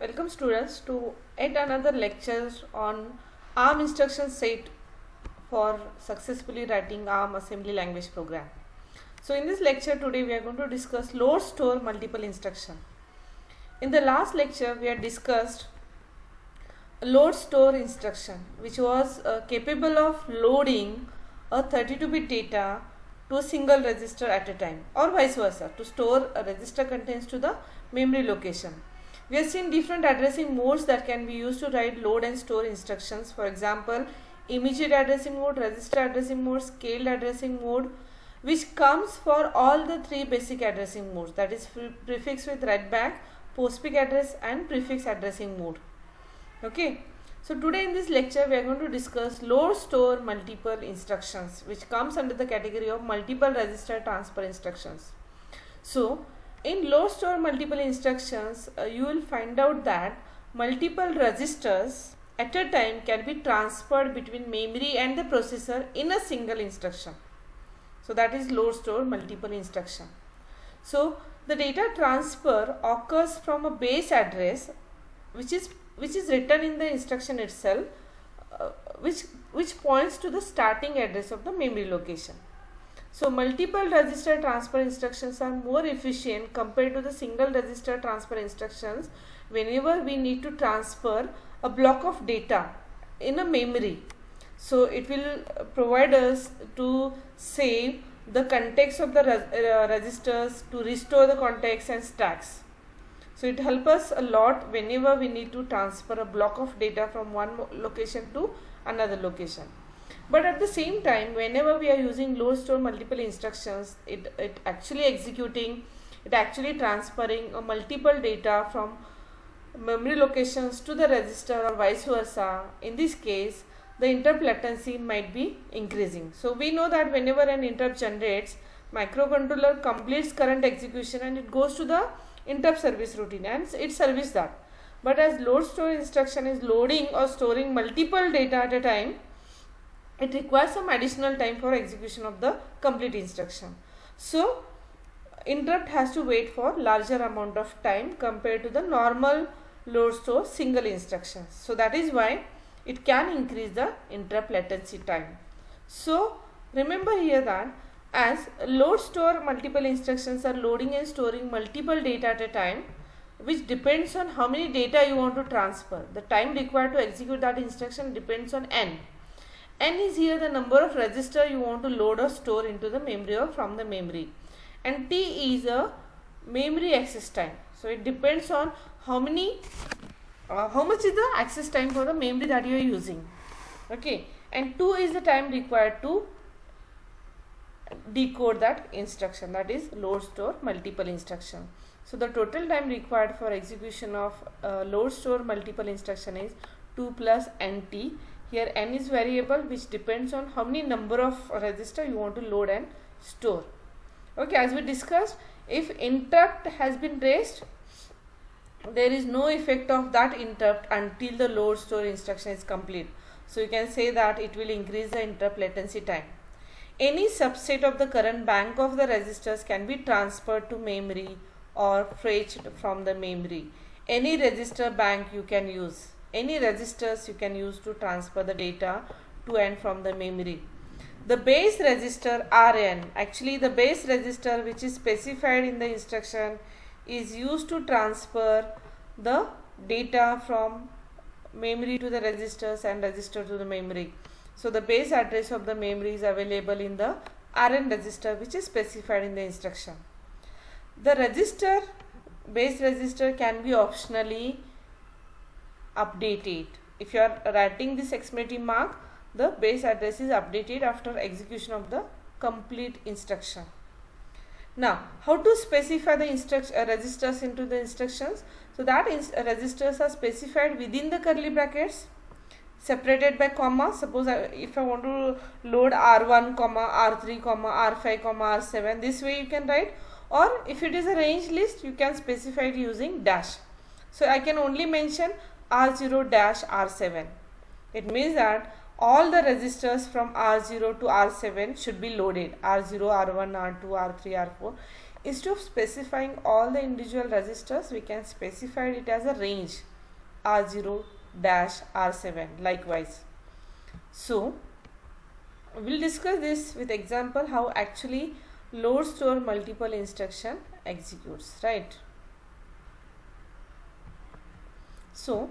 Welcome students to yet another lecture on ARM instruction set for successfully writing ARM assembly language program. So in this lecture today we are going to discuss load store multiple instruction. In the last lecture we had discussed load store instruction which was capable of loading a 32-bit data to a single register at a time, or vice versa, to store a register contents to the memory location. We have seen different addressing modes that can be used to write load and store instructions. For example, immediate addressing mode, register addressing mode, scaled addressing mode, which comes for all the three basic addressing modes, that is prefix with read back, postfix address and prefix addressing mode. Okay. So today in this lecture we are going to discuss load store multiple instructions, which comes under the category of multiple register transfer instructions. So in load store multiple instructions you will find out that multiple registers at a time can be transferred between memory and the processor in a single instruction. So that is load store multiple instruction. So the data transfer occurs from a base address which is written in the instruction itself, which points to the starting address of the memory location. So multiple register transfer instructions are more efficient compared to the single register transfer instructions whenever we need to transfer a block of data in a memory. So it will provide us to save the context of the registers, to restore the context and stacks. So it helps us a lot whenever we need to transfer a block of data from one location to another location. But at the same time, whenever we are using load store multiple instructions, it actually transferring a multiple data from memory locations to the register or vice versa. In this case, the interrupt latency might be increasing. So we know that whenever an interrupt generates, microcontroller completes current execution and it goes to the interrupt service routine and it services that. But as load store instruction is loading or storing multiple data at a time, it requires some additional time for execution of the complete instruction. So interrupt has to wait for larger amount of time compared to the normal load store single instructions. So that is why it can increase the interrupt latency time. So remember here that as load store multiple instructions are loading and storing multiple data at a time, which depends on how many data you want to transfer. The time required to execute that instruction depends on n. N is here the number of register you want to load or store into the memory or from the memory, and T is a memory access time. So it depends on how much is the access time for the memory that you are using. Okay, and 2 is the time required to decode that instruction, that is load store multiple instruction. So the total time required for execution of load store multiple instruction is 2 plus nt. Here n is variable which depends on how many number of register you want to load and store. Okay, as we discussed, if interrupt has been raised, there is no effect of that interrupt until the load store instruction is complete. So you can say that it will increase the interrupt latency time. Any subset of the current bank of the registers can be transferred to memory or fetched from the memory. Any register bank you can use. Any registers you can use to transfer the data to and from the memory. The base register Rn, actually the base register which is specified in the instruction, is used to transfer the data from memory to the registers and register to the memory. So the base address of the memory is available in the Rn register which is specified in the instruction. The register, base register, can be optionally updated. If you are writing this exclamation mark, the base address is updated after execution of the complete instruction. Now, how to specify the registers into the instructions? So that registers are specified within the curly brackets, separated by comma. Suppose if I want to load R1, R3, R5, R7, this way you can write, or if it is a range list, you can specify it using dash. So I can only mention R0 dash R7. It means that all the registers from R0 to R7 should be loaded. R0, R1, R2, R3, R4. Instead of specifying all the individual registers, we can specify it as a range. R0-R7 likewise. So we'll discuss this with example how actually load store multiple instruction executes, right? So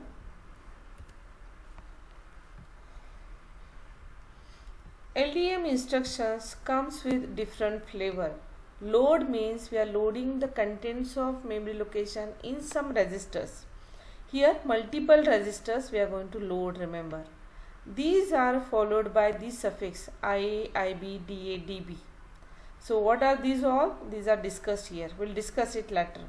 LDM instructions comes with different flavor. Load means we are loading the contents of memory location in some registers. Here multiple registers we are going to load, remember. These are followed by this suffix IA, IB, DA, DB. So what are these all? These are discussed here. We'll discuss it later.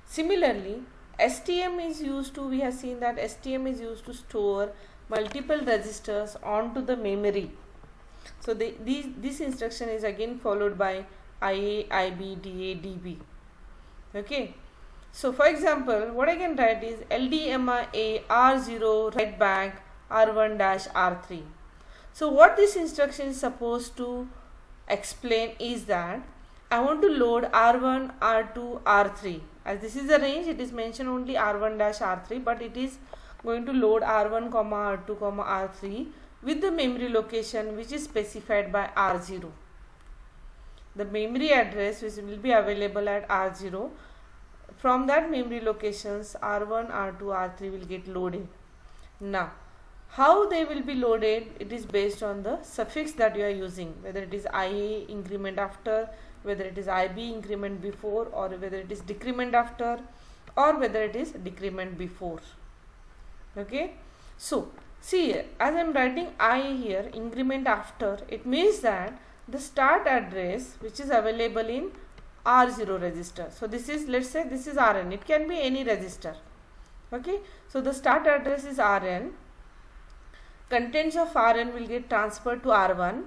Similarly, STM is used to, we have seen that STM is used to store multiple registers onto the memory. So this instruction is again followed by IA, IB, DA, DB. Okay. So for example, what I can write is LDMA R0 write back R1-R3. So what this instruction is supposed to explain is that I want to load R1, R2, R3. As this is the range, it is mentioned only R1-R3, but it is going to load R1, R2, R3 with the memory location which is specified by R0. The memory address which will be available at R0, from that memory locations R1, R2, R3 will get loaded. Now how they will be loaded, it is based on the suffix that you are using, whether it is IA increment after, whether it is IB increment before, or whether it is decrement after, or whether it is decrement before. Okay. So see, as I am writing I here, increment after, it means that the start address which is available in R0 register. So this is, let's say this is Rn, it can be any register. Okay. So the start address is Rn, contents of Rn will get transferred to R1,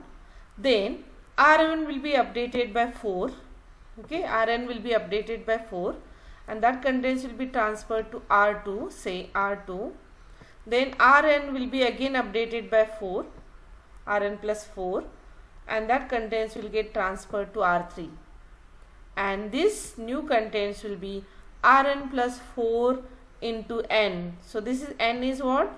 then Rn will be updated by 4. Okay. Rn will be updated by 4 and that contents will be transferred to R2, say R2. Then Rn will be again updated by 4, Rn plus 4, and that contents will get transferred to R3. And this new contents will be Rn plus 4 into n. So this is n is what?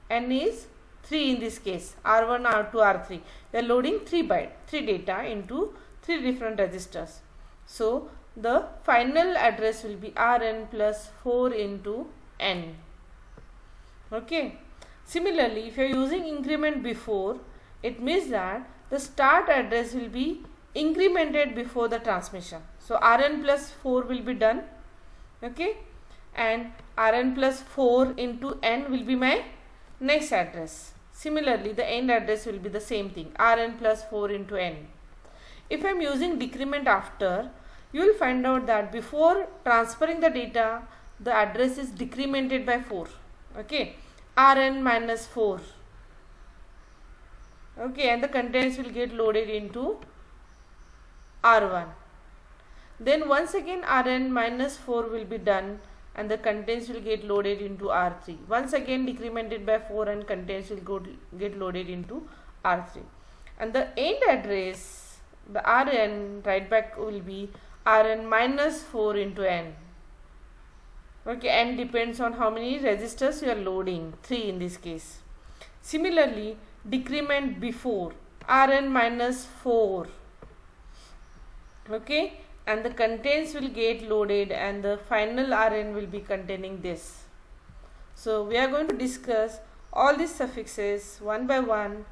N is 3 in this case. R1, R2, R3. They are loading 3 data into 3 different registers. So the final address will be Rn plus 4 into n. Okay. Similarly, if you are using increment before, it means that the start address will be incremented before the transmission. So Rn plus 4 will be done. Okay. And Rn plus 4 into n will be my next address. Similarly, the end address will be the same thing, Rn plus 4 into n. If I am using decrement after, you will find out that before transferring the data, the address is decremented by 4. Okay, Rn minus 4. Okay, and the contents will get loaded into R1. Then once again Rn minus 4 will be done and the contents will get loaded into R3. Once again decremented by 4 and contents will get loaded into R3. And the end address, the Rn write back will be Rn minus 4 into n. Okay, n depends on how many registers you are loading, 3 in this case. Similarly, decrement before, Rn minus 4. Okay, and the contents will get loaded and the final Rn will be containing this. So we are going to discuss all these suffixes one by one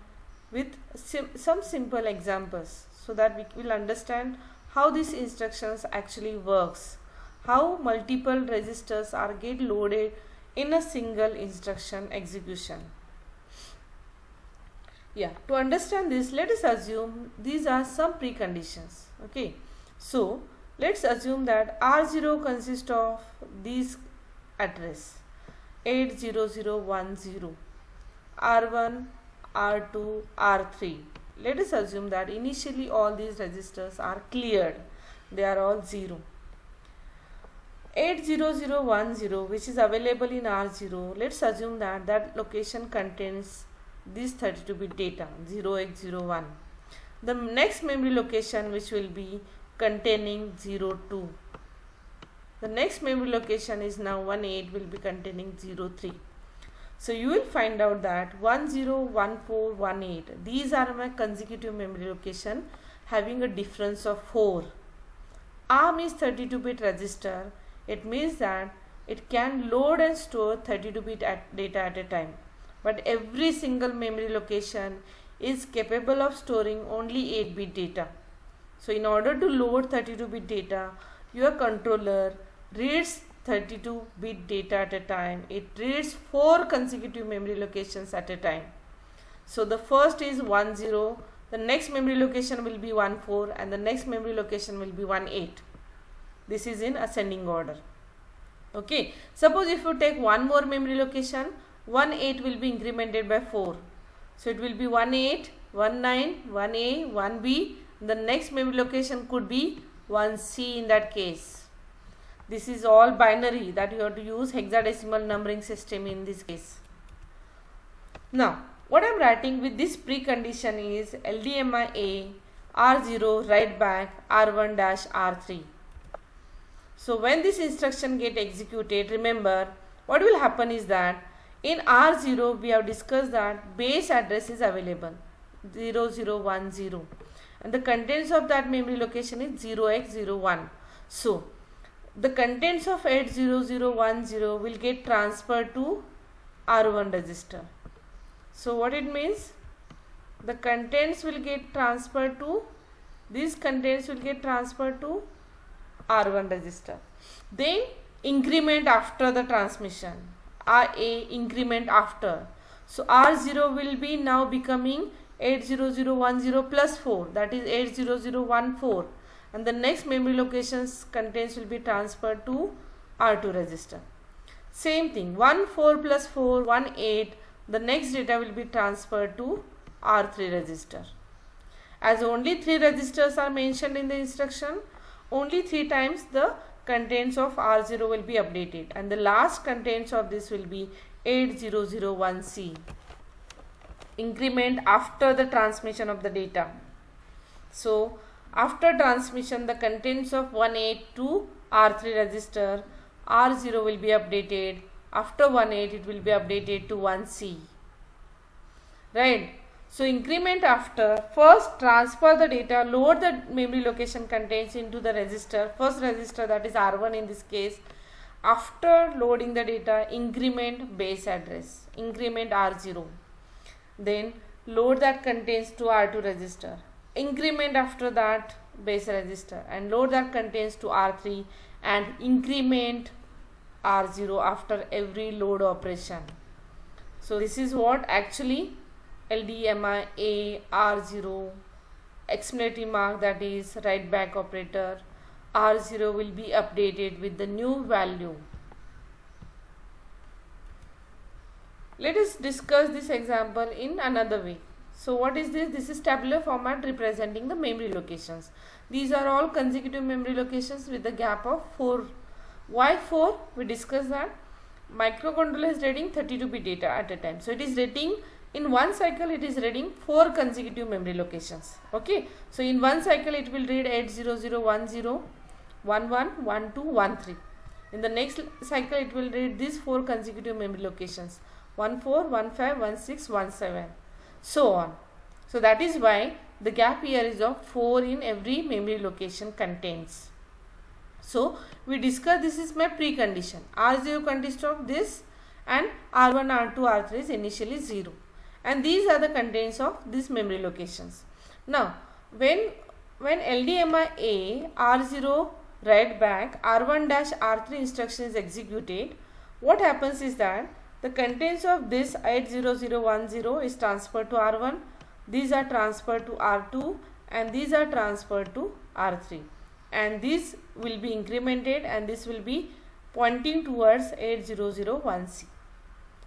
with some simple examples so that we will understand how these instructions actually works, how multiple registers are get loaded in a single instruction execution. Yeah, to understand this, let us assume these are some preconditions. Okay, so let's assume that R0 consists of these address 80010, R1, R2, R3. Let us assume that initially all these registers are cleared, they are all 0. 80010, which is available in R0, let's assume that that location contains these 32-bit data 0801. The next memory location which will be containing 02. The next memory location is now 18 will be containing 03. So you will find out that 101418, these are my consecutive memory location having a difference of 4. ARM is 32-bit register. It means that it can load and store 32-bit data at a time. But every single memory location is capable of storing only 8-bit data. So in order to load 32-bit data, your controller reads 32-bit data at a time. It reads 4 consecutive memory locations at a time. So the first is 10, the next memory location will be 14, and the next memory location will be 18. This is in ascending order. Okay, suppose if you take one more memory location, 18 will be incremented by 4. So it will be 18, 19, 1A, 1B. The next memory location could be 1C in that case. This is all binary, that you have to use hexadecimal numbering system in this case. Now, what I am writing with this precondition is LDMI A, R0, write back, R1-R3. So when this instruction get executed, remember what will happen is that in R0 we have discussed that base address is available 0010, and the contents of that memory location is 0x01. So the contents of 80010 will get transferred to R1 register. So what it means? The contents will get transferred to, these contents will get transferred to R1 register. Then increment after the transmission, RA increment after. So R0 will be now becoming 80010 plus 4, that is 80014, and the next memory location's contents will be transferred to R2 register. Same thing, 14 plus 4, 18, the next data will be transferred to R3 register. As only 3 registers are mentioned in the instruction, only 3 times the contents of R0 will be updated, and the last contents of this will be 8001C. Increment after the transmission of the data. So after transmission, the contents of 18 to R3 register, R0 will be updated. After 18, it will be updated to 1C. Right. So increment after, first transfer the data, load the memory location contents into the register, first register, that is R1 in this case. After loading the data, increment base address, increment R0. Then load that contents to R2 register. Increment after that base register and load that contents to R3 and increment R0 after every load operation. So this is what actually LDMI A, R0, exclamatory mark, that is write back operator. R0 will be updated with the new value. Let us discuss this example in another way. So what is this? This is tabular format representing the memory locations. These are all consecutive memory locations with a gap of 4. Why 4? We discussed that microcontroller is reading 32-bit data at a time. So it is reading, in one cycle it is reading 4 consecutive memory locations. Okay. So in one cycle it will read 80010, 11, 12, 13. In the next cycle it will read these 4 consecutive memory locations, 14, 15, 16, 17, so on. So that is why the gap here is of 4 in every memory location contains. So we discussed, this is my precondition. R0 consists of this and R1, R2, R3 is initially 0. And these are the contents of these memory locations. Now when LDMI A, R0 write back, R1-R3 instruction is executed, what happens is that the contents of this 80010 is transferred to R1, these are transferred to R2 and these are transferred to R3, and this will be incremented and this will be pointing towards 8001C.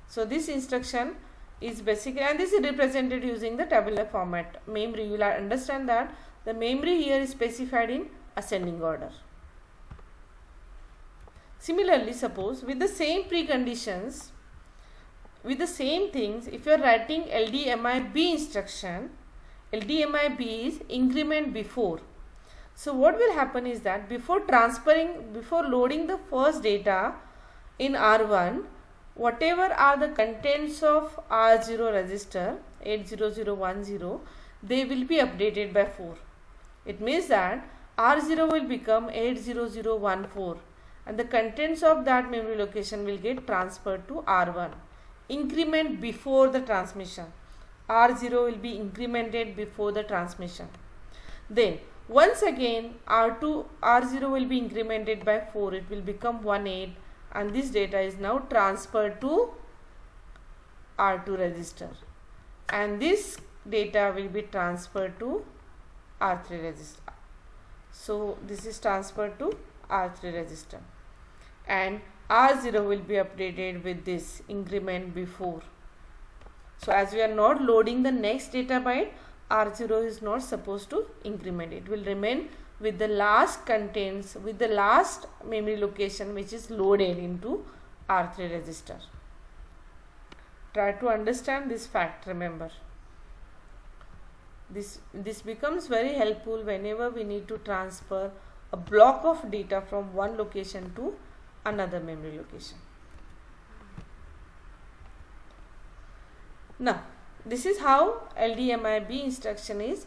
So this instruction is basically, and this is represented using the tabular format memory. You will understand that the memory here is specified in ascending order. Similarly, suppose with the same preconditions, with the same things, if you are writing LDMI B instruction, LDMI B is increment before. So what will happen is that before loading the first data in R1, whatever are the contents of R0 register 80010, they will be updated by 4. It means that R0 will become 80014 and the contents of that memory location will get transferred to R1. Increment before the transmission. R0 will be incremented before the transmission. Then once again R0 will be incremented by 4. It will become 18 and this data is now transferred to R2 register and this data will be transferred to R3 register. So this is transferred to R3 register and R0 will be updated with this increment before. So as we are not loading the next data byte, R0 is not supposed to increment. It will remain with the last contents, with the last memory location which is loaded into R3 register. Try to understand this fact, remember. This becomes very helpful whenever we need to transfer a block of data from one location to another memory location. Now, this is how LDMIB instruction is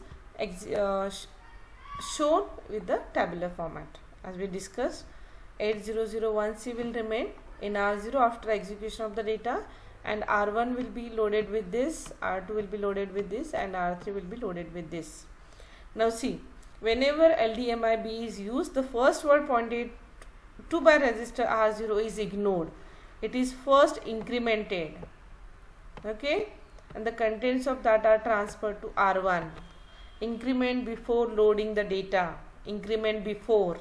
shown with the tabular format. As we discussed, 8001C will remain in R0 after execution of the data and R1 will be loaded with this, R2 will be loaded with this and R3 will be loaded with this. Now see, whenever LDMIB is used, the first word pointed to by register R0 is ignored. It is first incremented, okay, and the contents of that are transferred to R1. Increment before loading the data, increment before,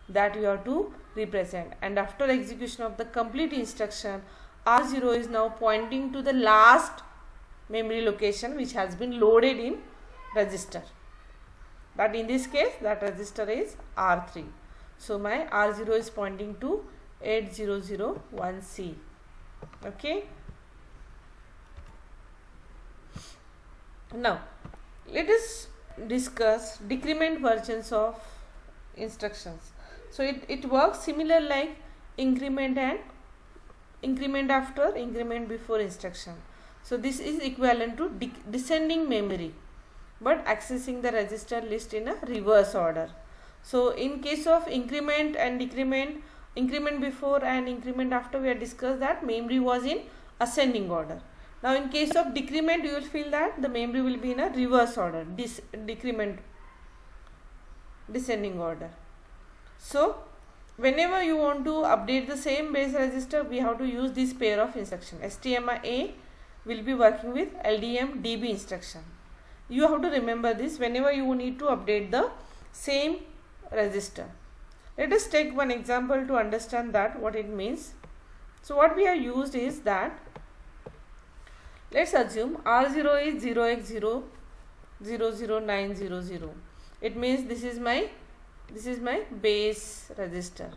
that you have to represent, and after execution of the complete instruction, R0 is now pointing to the last memory location which has been loaded in register. But in this case, that register is R3. So my R0 is pointing to 8001C. Okay. Now, let us discuss decrement versions of instructions. So it works similar like increment and increment after, increment before instruction. So this is equivalent to descending memory, but accessing the register list in a reverse order. So in case of increment and decrement, increment before and increment after, we have discussed that memory was in ascending order. Now in case of decrement, you will feel that the memory will be in a reverse order, decrement, descending order. So whenever you want to update the same base register, we have to use this pair of instruction. STMI-A will be working with LDM-DB instruction. You have to remember this whenever you need to update the same register. Let us take one example to understand that what it means. So what we have used is that, let's assume R0 is 0x000900. It means this is my base register.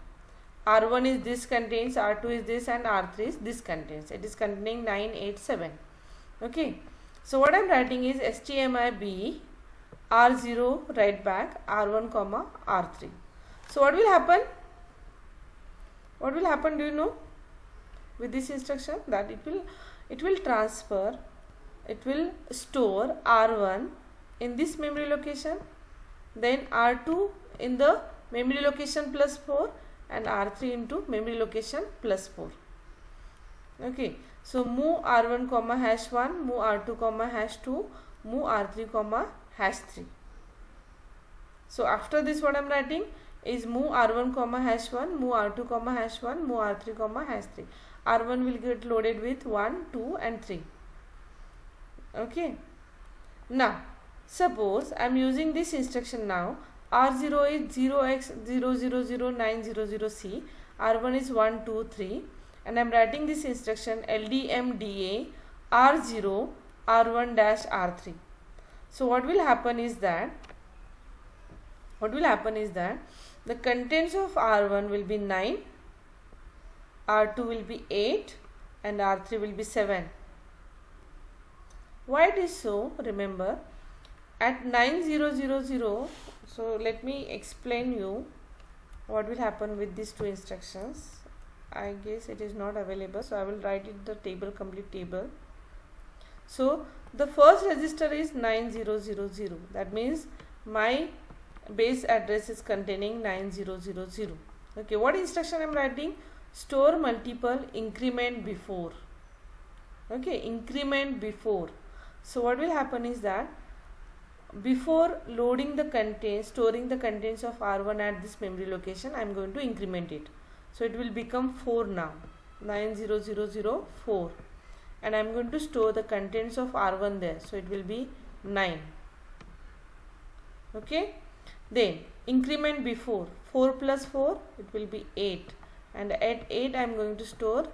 R1 is this contains, R2 is this and R3 is this contains. It is containing 987. Okay. So what I am writing is STMIB R0 write back R1 comma R3. So what will happen? What will happen, do you know? With this instruction, that it will transfer, it will store R1 in this memory location, then R2 in the memory location plus 4 and R3 into memory location plus 4. Okay. So move R1 comma hash 1, move R2 comma hash 2, move R3 comma hash 3. So after this, what I am writing is move R1 comma hash 1, move R2 comma hash 1, move R3 comma hash 3. R1 will get loaded with 1, 2 and 3. Okay. Now suppose I am using this instruction now. R0 is 0x000900C, R1 is 1, 2, 3, and I am writing this instruction LDMDA R0 R1 dash R3. So what will happen is that the contents of R1 will be 9, R2 will be 8 and R3 will be 7. Why it is so? Remember, at 9000, so let me explain you what will happen with these two instructions. I guess it is not available, so I will write it the table, complete table. So the first register is 9000, that means my base address is containing 9000. Okay, what instruction I am writing? Store multiple, increment before. Okay, increment before. So what will happen is that before loading the contents, storing the contents of R1 at this memory location, I am going to increment it. So it will become 4 now, 90004, and I am going to store the contents of R1 there. So it will be 9. Okay, then increment before, 4 plus 4, it will be 8, and at 8 I am going to store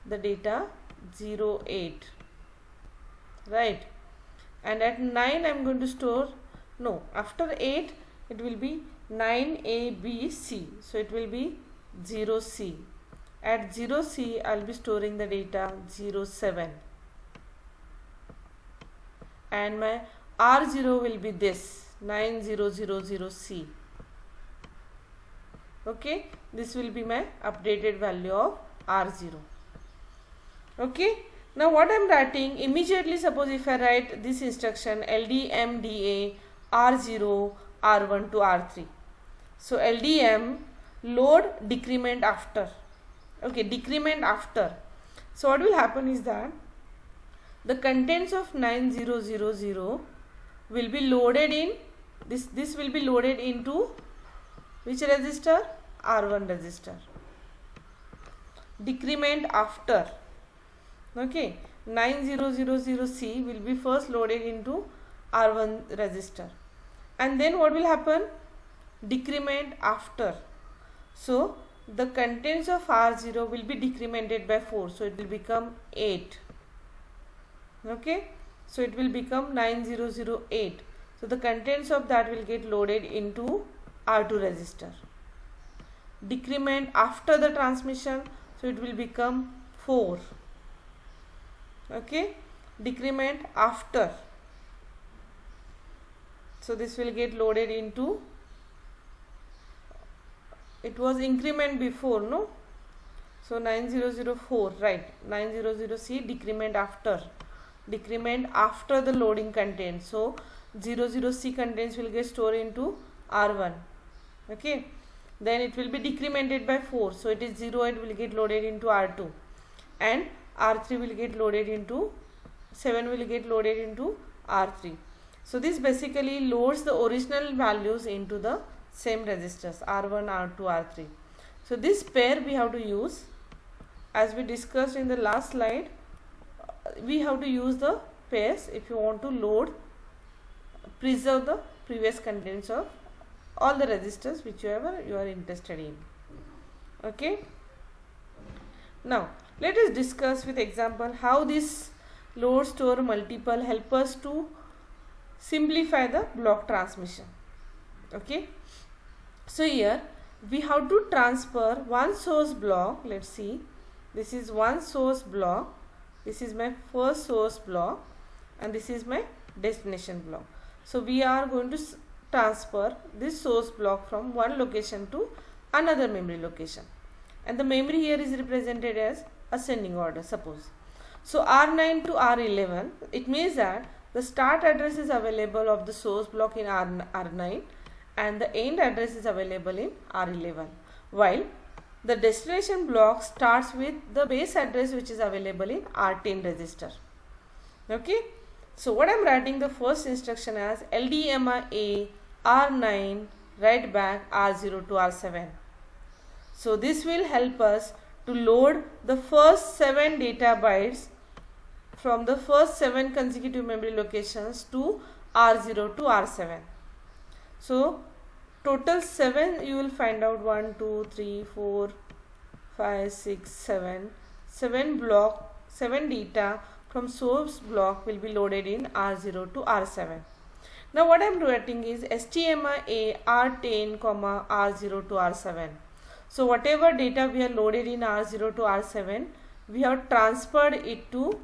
the data 08, right? And at 9 I am going to store, no, after 8 it will be 9ABC, so it will be 0C. At 0C I will be storing the data 07, and my R0 will be this 9000C. Okay, this will be my updated value of R0. Okay, now what I am writing, immediately suppose if I write this instruction LDMDA R0 R1 to R3. So LDM load decrement after. Okay, decrement after. So what will happen is that the contents of 9000 will be loaded in this will be loaded into which register? R1 register. Decrement after. Okay, 9000C will be first loaded into R1 register, and then what will happen? Decrement after. So the contents of R0 will be decremented by 4, so it will become 8. Okay, so it will become 9008. So the contents of that will get loaded into R2 register. Decrement after the transmission, so it will become 4. Okay, decrement after, so this will get loaded into, it was increment before, no? So 9004, right? 900C decrement after the loading content. So 00C contents will get stored into R1. Okay, then it will be decremented by 4, so it is 08 will get loaded into R2, and R3 will get loaded into 7 will get loaded into R3. So this basically loads the original values into the same registers R1, R2, R3. So this pair we have to use, as we discussed in the last slide. We have to use the pairs if you want to preserve the previous contents of all the registers whichever you are interested in. Okay, now let us discuss with example how this load store multiple help us to simplify the block transmission. Okay, so here we have to transfer one source block. Let's see, this is one source block, this is my first source block, and this is my destination block. So we are going to transfer this source block from one location to another memory location, and the memory here is represented as ascending order, suppose. So R9 to R11, it means that the start address is available of the source block in R9 and the end address is available in R11, while the destination block starts with the base address which is available in R10 register. Okay, so what I am writing the first instruction as LDMA R9 write back R0 to R7. So this will help us to load the first 7 data bytes from the first 7 consecutive memory locations to R0 to R7. So total 7 you will find out 1, 2, 3, 4, 5, 6, 7 data from source block will be loaded in R0 to R7. Now what I am writing is STMA R10, R0 to R7. So whatever data we are loaded in R0 to R7, we have transferred it to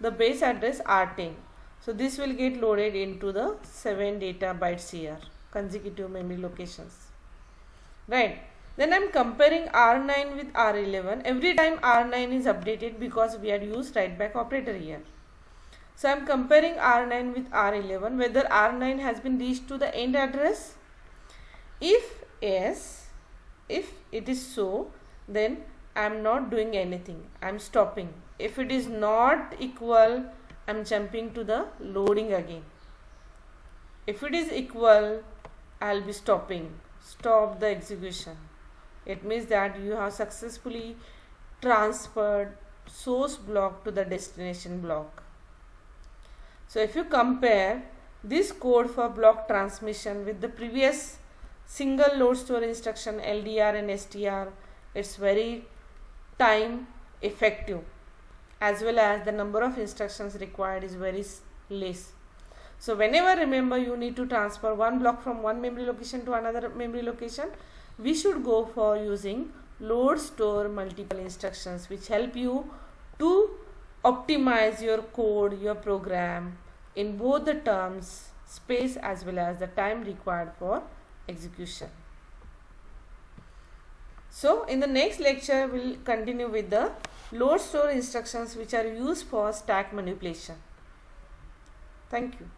the base address R10. So this will get loaded into the 7 data bytes here, consecutive memory locations, right? Then I am comparing R9 with R11. Every time R9 is updated because we had used write back operator here. So I am comparing R9 with R11 whether R9 has been reached to the end address. If yes, if it is so, then I am not doing anything, I am stopping. If it is not equal, I am jumping to the loading again. If it is equal, I will be stopping, stop the execution. It means that you have successfully transferred source block to the destination block. So if you compare this code for block transmission with the previous single load store instruction LDR and STR, it's very time effective, as well as the number of instructions required is very less. So whenever, remember, you need to transfer one block from one memory location to another memory location, we should go for using load store multiple instructions, which help you to optimize your code, your program in both the terms, space as well as the time required for execution. So in the next lecture, we will continue with the load store instructions which are used for stack manipulation. Thank you.